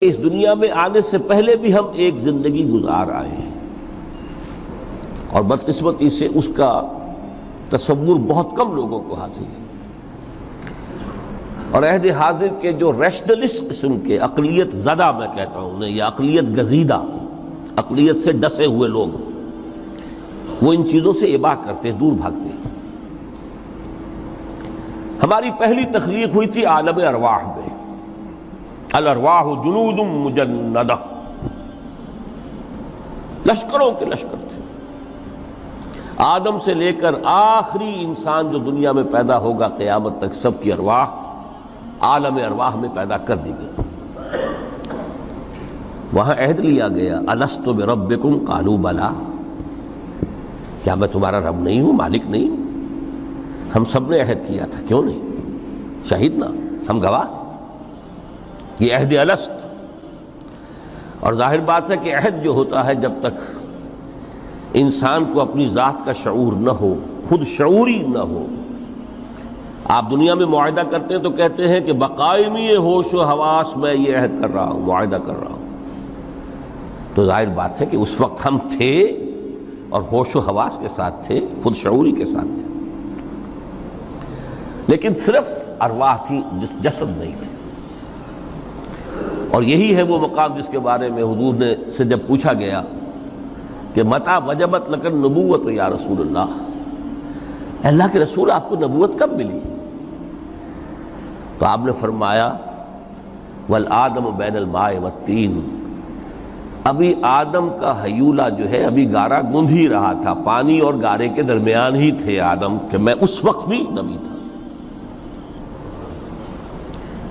اس دنیا میں آنے سے پہلے بھی ہم ایک زندگی گزار آئے ہیں اور بدقسمتی سے اس کا تصور بہت کم لوگوں کو حاصل ہے، اور عہد حاضر کے جو ریشنلسٹ قسم کے اقلیت زدہ میں کہتا ہوں انہیں، یا اقلیت گزیدہ، اقلیت سے ڈسے ہوئے لوگ، وہ ان چیزوں سے اباع کرتے ہیں، دور بھاگتے ہیں۔ ہماری پہلی تخلیق ہوئی تھی عالم ارواح میں، الارواح جنود مجندہ، لشکروں کے لشکر تھے۔ آدم سے لے کر آخری انسان جو دنیا میں پیدا ہوگا قیامت تک، سب کی ارواح عالم ارواح میں پیدا کر دی گئی۔ وہاں عہد لیا گیا، الست بربکم قالوا بلا، کیا میں تمہارا رب نہیں ہوں، مالک نہیں ہوں؟ ہم سب نے عہد کیا تھا، کیوں نہیں؟ شہید نا، ہم گواہ۔ یہ عہد الست، اور ظاہر بات ہے کہ عہد جو ہوتا ہے جب تک انسان کو اپنی ذات کا شعور نہ ہو، خود شعوری نہ ہو۔ آپ دنیا میں معاہدہ کرتے ہیں تو کہتے ہیں کہ بقائمی ہوش و حواس میں یہ عہد کر رہا ہوں، معاہدہ کر رہا ہوں، تو ظاہر بات ہے کہ اس وقت ہم تھے اور ہوش و حواس کے ساتھ تھے، خود شعوری کے ساتھ تھے، لیکن صرف ارواح تھی، جسد نہیں تھے۔ اور یہی ہے وہ مقام جس کے بارے میں حضور نے سے جب پوچھا گیا کہ متى وجبت لک النبوۃ یا رسول اللہ، اللہ کے رسول آپ کو نبوت کب ملی؟ تو آپ نے فرمایا والآدم بین الماء والطین، ابھی آدم کا حیولہ جو ہے ابھی گارا گوندھ ہی رہا تھا، پانی اور گارے کے درمیان ہی تھے آدم، کہ میں اس وقت بھی نبی تھا۔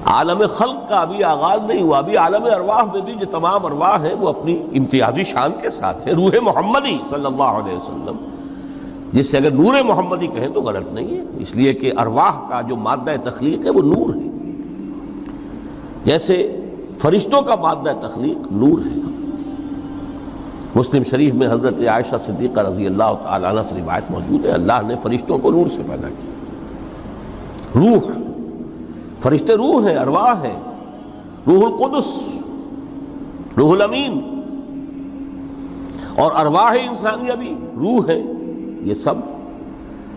عالم خلق کا ابھی آغاز نہیں ہوا، ابھی عالم ارواح میں بھی جو تمام ارواح ہیں وہ اپنی امتیازی شان کے ساتھ ہیں۔ روح محمدی صلی اللہ علیہ وسلم، جس سے اگر نور محمدی کہیں تو غلط نہیں ہے، اس لیے کہ ارواح کا جو مادہ تخلیق ہے وہ نور ہے، جیسے فرشتوں کا مادہ تخلیق نور ہے۔ مسلم شریف میں حضرت عائشہ صدیقہ رضی اللہ تعالی عنہ سے روایت موجود ہے، اللہ نے فرشتوں کو نور سے پیدا کیا۔ روح، فرشتے روح ہیں، ارواح ہیں، روح القدس، روح الامین، اور ارواح انسانیہ بھی روح ہے، یہ سب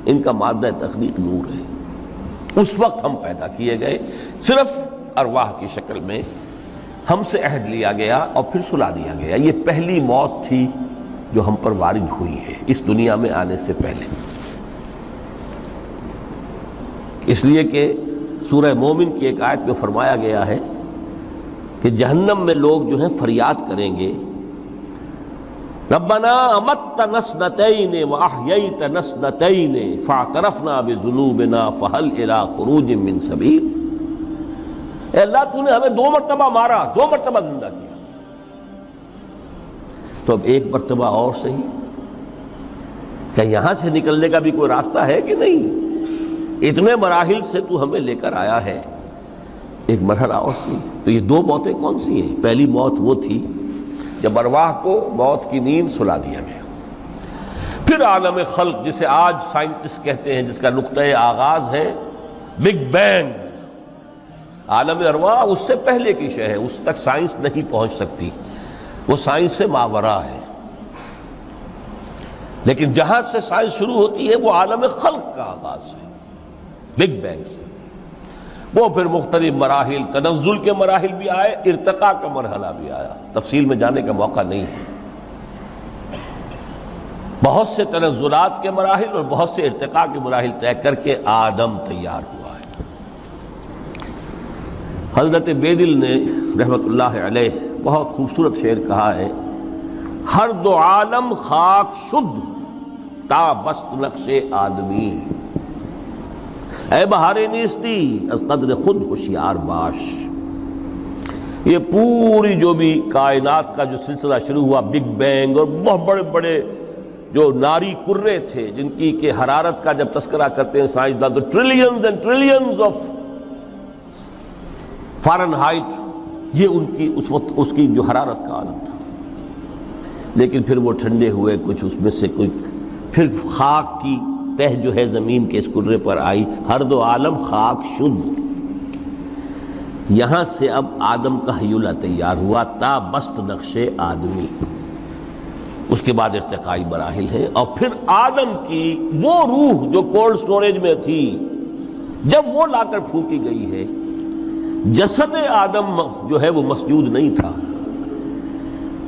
ان کا مادہ تخلیق نور ہے۔ اس وقت ہم پیدا کیے گئے، صرف ارواح کی شکل میں ہم سے عہد لیا گیا اور پھر سلا دیا گیا۔ یہ پہلی موت تھی جو ہم پر وارد ہوئی ہے اس دنیا میں آنے سے پہلے، اس لیے کہ سورہ مومن کی ایک آیت میں فرمایا گیا ہے کہ جہنم میں لوگ جو ہیں فریاد کریں گے، ربنا امتنا اثنتین واحییتنا اثنتین فاعترفنا بذنوبنا فہل الی خروج من سبیل، اے اللہ تو نے ہمیں 2 مرتبہ مارا، 2 مرتبہ زندہ کیا، تو اب ایک مرتبہ اور صحیح، کہ یہاں سے نکلنے کا بھی کوئی راستہ ہے کہ نہیں؟ اتنے مراحل سے تو ہمیں لے کر آیا ہے، ایک مرحلہ اور سی۔ تو یہ 2 موتیں کون سی ہیں؟ پہلی موت وہ تھی جب ارواح کو موت کی نیند سلا دیا گیا۔ پھر عالم خلق، جسے آج سائنٹسٹ کہتے ہیں، جس کا نقطۂ آغاز ہے بگ بینگ، عالم ارواح اس سے پہلے کی شے ہے، اس تک سائنس نہیں پہنچ سکتی، وہ سائنس سے ماوراء ہے، لیکن جہاں سے سائنس شروع ہوتی ہے وہ عالم خلق کا آغاز ہے، بگ بینگ سے۔ وہ پھر مختلف مراحل، تنزل کے مراحل بھی آئے، ارتقاء کا مرحلہ بھی آیا، تفصیل میں جانے کا موقع نہیں ہے۔ بہت سے تنزلات کے مراحل اور بہت سے ارتقاء کے مراحل طے کر کے آدم تیار ہوا ہے۔ حضرت بیدل نے رحمت اللہ علیہ بہت خوبصورت شعر کہا ہے، ہر 2 عالم خاک شد تا بست نقش آدمی، اے بہار نیستی از قدر خود ہوشیار باش۔ یہ پوری جو بھی کائنات کا جو سلسلہ شروع ہوا، بگ بینگ، اور بہت بڑے بڑے جو ناری کرے تھے جن کی کہ حرارت کا جب تذکرہ کرتے ہیں سائنسدان تو trillions and trillions of foreign height, یہ ان کی اس وقت اس کی جو حرارت کا عالم تھا، لیکن پھر وہ ٹھنڈے ہوئے، کچھ اس میں سے کوئی، پھر خاک کی تہ جو ہے زمین کے اس کرے پر آئی، ہر 2 عالم خاک شد، یہاں سے اب آدم کا حیولہ تیار ہوا، تا بست نقش آدمی، اس کے بعد ارتقائی مراحل ہیں، اور پھر آدم کی وہ روح جو کولڈ سٹوریج میں تھی جب وہ لا کر پھونکی گئی ہے، جسد آدم جو ہے وہ مسجود نہیں تھا،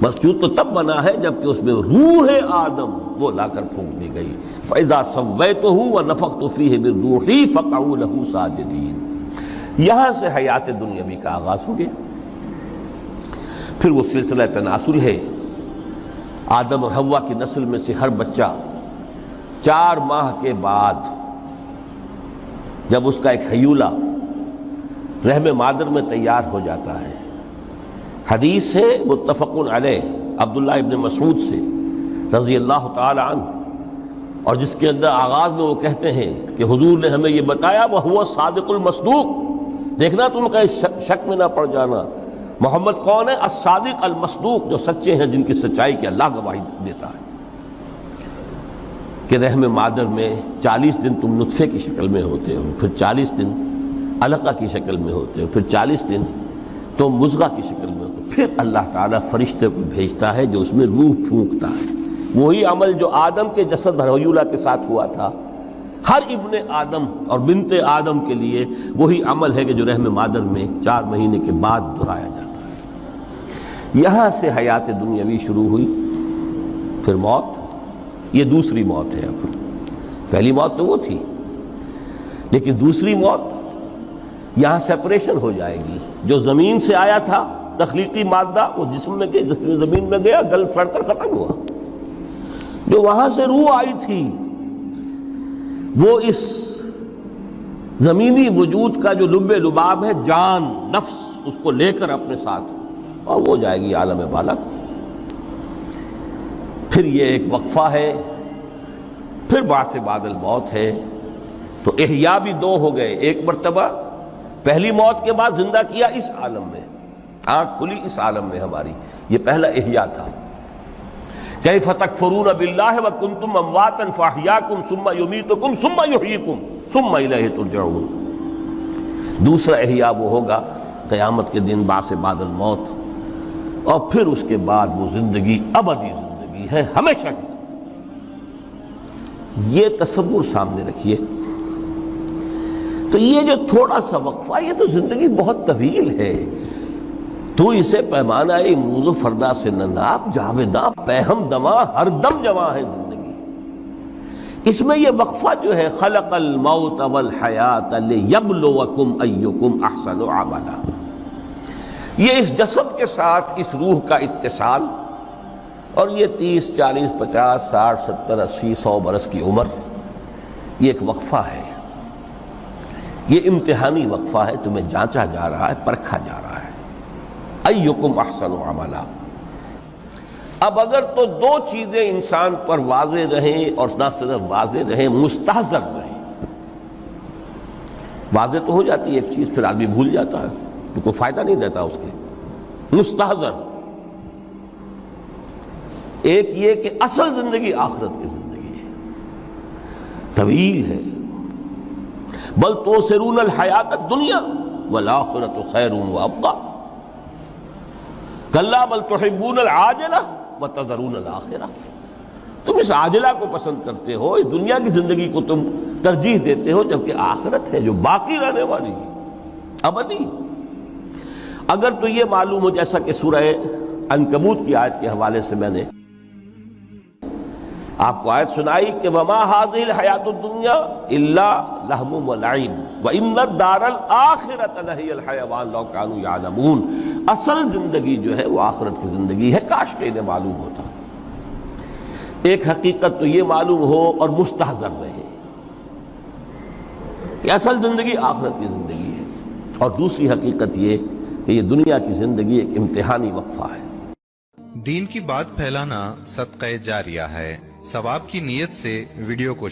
مسجود تو تب بنا ہے جبکہ اس میں روح آدم وہ لا کر پھونک دی گئی۔ فَإِذَا سَوَّيْتُهُ وَنَفَخْتُ فِيهِ مِن رُوحِي فَقَعُوا لَهُ سَاجِدِينَ۔ یہاں سے حیات دنیاوی کا آغاز ہو گیا۔ پھر وہ سلسلہ تناسل ہے، آدم اور حوا کی نسل میں سے ہر بچہ 4 ماہ کے بعد جب اس کا ایک حیولہ رحم مادر میں تیار ہو جاتا ہے، حدیث ہے متفق علیہ عبداللہ ابن مسعود سے رضی اللہ تعالی عنہ، اور جس کے اندر آغاز میں وہ کہتے ہیں کہ حضور نے ہمیں یہ بتایا وَهُوَ الصادق المصدوق، دیکھنا تم کہیں شک میں نہ پڑ جانا، محمد کون ہے؟ الصادق المصدوق، جو سچے ہیں، جن کی سچائی کی اللہ گواہی دیتا ہے، کہ رحم مادر میں 40 دن تم نطفے کی شکل میں ہوتے ہو، پھر 40 دن علقہ کی شکل میں ہوتے ہو، پھر 40 دن تو مضغہ کی شکل میں ہوتے ہو، پھر اللہ تعالیٰ فرشتے کو بھیجتا ہے جو اس میں روح پھونکتا ہے۔ وہی عمل جو آدم کے جسد حیولہ کے ساتھ ہوا تھا، ہر ابن آدم اور بنت آدم کے لیے وہی عمل ہے کہ جو رحم مادر میں 4 مہینے کے بعد دہرایا جاتا ہے۔ یہاں سے حیات دنیاوی شروع ہوئی، پھر موت، یہ دوسری موت ہے۔ اب پہلی موت تو وہ تھی، لیکن دوسری موت یہاں سیپریشن ہو جائے گی۔ جو زمین سے آیا تھا تخلیقی مادہ، وہ جسم میں گیا، جسم زمین میں گیا، گل سڑ کر ختم ہوا۔ جو وہاں سے روح آئی تھی وہ اس زمینی وجود کا جو لب لباب ہے، جان، نفس، اس کو لے کر اپنے ساتھ، اور وہ جائے گی عالم بالا کو۔ پھر یہ ایک وقفہ ہے، پھر بعث بعد الموت ہے۔ تو احیاء بھی 2 ہو گئے، ایک مرتبہ پہلی موت کے بعد زندہ کیا اس عالم میں، آنکھ کھلی اس عالم میں ہماری، یہ پہلا احیاء تھا۔ کیف تکفرون باللہ وکنتم امواتا فاحیاکم ثم یمیتکم ثم یحییکم ثم الیہ ترجعون۔ دوسرا احیاء وہ ہوگا قیامت کے دن، بعث بعد الموت، اور پھر اس کے بعد وہ زندگی ابدی زندگی ہے، ہمیشہ کی۔ یہ تصور سامنے رکھیے۔ تو یہ جو تھوڑا سا وقفہ، یہ تو زندگی بہت طویل ہے، تو اسے پیمانہ امروز و فردا سے نہ ناپ، جاویداں پہم دماں ہر دم جواں ہے زندگی۔ اس میں یہ وقفہ جو ہے، خلق الموت والحیات لیبلوکم ایکم احسن عملا، یہ اس جسد کے ساتھ اس روح کا اتصال، اور یہ 30 40 50 60 70 80 100 برس کی عمر، یہ ایک وقفہ ہے، یہ امتحانی وقفہ ہے، تمہیں جانچا جا رہا ہے، پرکھا جا رہا ہے۔ ایکم احسن عملا۔ اب اگر تو 2 چیزیں انسان پر واضح رہیں، اور نہ صرف واضح رہیں، مستحضر رہیں۔ واضح تو ہو جاتی ہے ایک چیز، پھر آدمی بھول جاتا ہے، تو کوئی فائدہ نہیں دیتا اس کے۔ مستحضر، ایک یہ کہ اصل زندگی آخرت کی زندگی ہے، طویل ہے۔ بل توثرون الحیات الدنیا والآخرۃ خیر وابقیٰ، کلا بل تحبون العاجلہ وتذرون الآخرہ، تم اس عاجلہ کو پسند کرتے ہو، اس دنیا کی زندگی کو تم ترجیح دیتے ہو، جبکہ آخرت ہے جو باقی رہنے والی ہے، ابدی۔ اگر تو یہ معلوم ہو، جیسا کہ سورہ عنکبوت کی آیت کے حوالے سے میں نے آپ کو آیت سنائی کہ وما هذه الحیات الدنیا الا لہو ولعب وان الدار الاخرۃ لہی الحیوان لو کانوا یعلمون، اصل زندگی جو ہے وہ آخرت کی زندگی ہے، کاش کہ انہیں معلوم ہوتا۔ ایک حقیقت تو یہ معلوم ہو اور مستحضر رہے کہ اصل زندگی آخرت کی زندگی ہے، اور دوسری حقیقت یہ کہ یہ دنیا کی زندگی ایک امتحانی وقفہ ہے۔ دین کی بات پھیلانا صدقہ جاریہ ہے۔ ثواب کی نیت سے ویڈیو کو